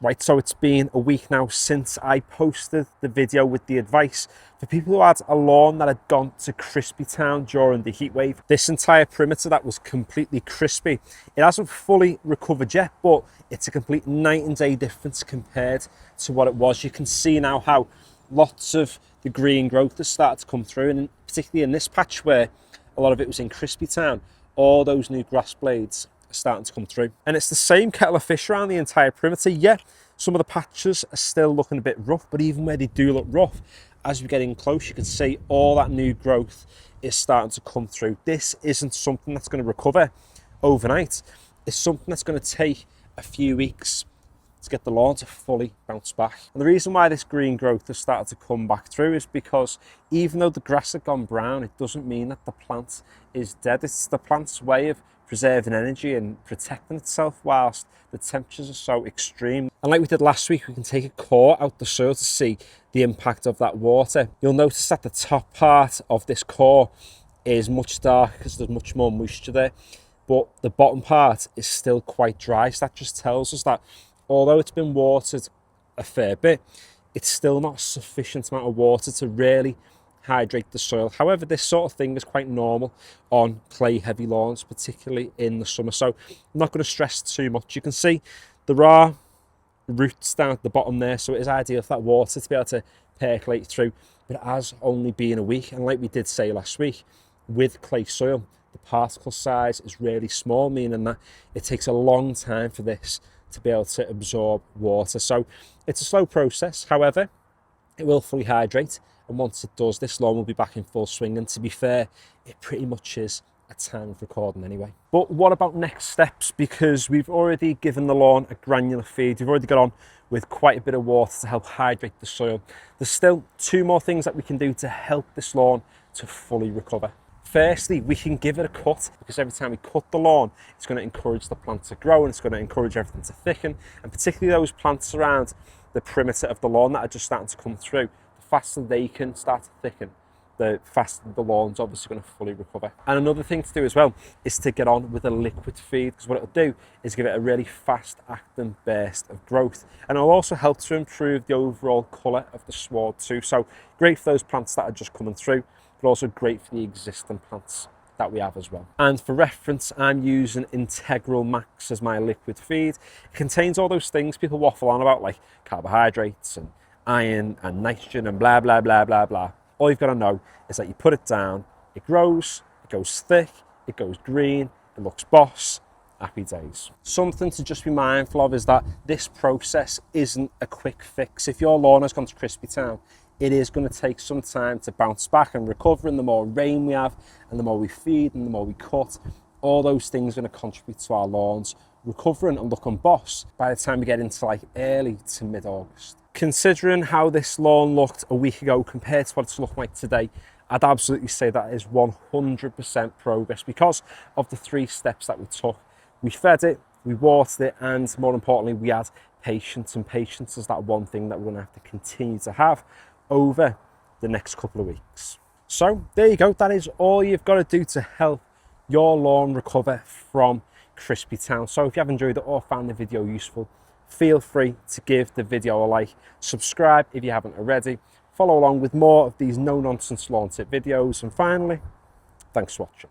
Right, so it's been a week now since I posted the video with the advice for people who had a lawn that had gone to crispy town during the heat wave. This entire perimeter that was completely crispy, it hasn't fully recovered yet, but it's a complete night and day difference compared to what it was. You can see now how lots of the green growth has started to come through, and particularly in this patch where a lot of it was in crispy town, all those new grass blades are starting to come through. And it's the same kettle of fish around the entire perimeter. Yeah, some of the patches are still looking a bit rough, but even where they do look rough, as we get in close, you can see all that new growth is starting to come through. This isn't something that's going to recover overnight. It's something that's going to take a few weeks to get the lawn to fully bounce back. And the reason why this green growth has started to come back through is because even though the grass had gone brown, it doesn't mean that the plant is dead. It's the plant's way of preserving energy and protecting itself whilst the temperatures are so extreme. And like we did last week, we can take a core out the soil to see the impact of that water. You'll notice that the top part of this core is much darker because there's much more moisture there, but the bottom part is still quite dry. So that just tells us that although it's been watered a fair bit, it's still not a sufficient amount of water to really hydrate the soil. However, this sort of thing is quite normal on clay heavy lawns, particularly in the summer. So I'm not going to stress too much. You can see there are roots down at the bottom there, so it is ideal for that water to be able to percolate through. But it has only been a week, and like we did say last week, with clay soil, the particle size is really small, meaning that it takes a long time for this to be able to absorb water. So it's a slow process. However, it will fully hydrate, and once it does, this lawn will be back in full swing. And to be fair, it pretty much is at time of recording anyway. But what about next steps? Because we've already given the lawn a granular feed. We've already got on with quite a bit of water to help hydrate the soil. There's still two more things that we can do to help this lawn to fully recover. Firstly, we can give it a cut, because every time we cut the lawn, it's going to encourage the plant to grow, and it's going to encourage everything to thicken. And particularly those plants around the perimeter of the lawn that are just starting to come through, the faster they can start to thicken, the faster the lawn's obviously going to fully recover. And another thing to do as well is to get on with a liquid feed, because what it'll do is give it a really fast acting burst of growth, and it'll also help to improve the overall colour of the sward too. So great for those plants that are just coming through, but also great for the existing plants that we have as well. And for reference, I'm using Integral Max as my liquid feed. It contains all those things people waffle on about, like carbohydrates and iron and nitrogen and blah, blah, blah, blah, blah. All you've got to know is that you put it down, it grows, it goes thick, it goes green, it looks boss, happy days. Something to just be mindful of is that this process isn't a quick fix. If your lawn has gone to crispy town, it is going to take some time to bounce back and recover, and the more rain we have and the more we feed and the more we cut, all those things are going to contribute to our lawns recovering and looking boss by the time we get into like early to mid-August. Considering how this lawn looked a week ago compared to what it's looking like today, I'd absolutely say that is 100% progress because of the 3 steps that we took. We fed it, we watered it, and more importantly, we had patience. And patience is that one thing that we're going to have to continue to have over the next couple of weeks. So there you go. That is all you've got to do to help your lawn recover from crispy town. So if you have enjoyed it or found the video useful, feel free to give the video a like, subscribe if you haven't already, follow along with more of these no nonsense lawn tip videos, and finally, thanks for watching.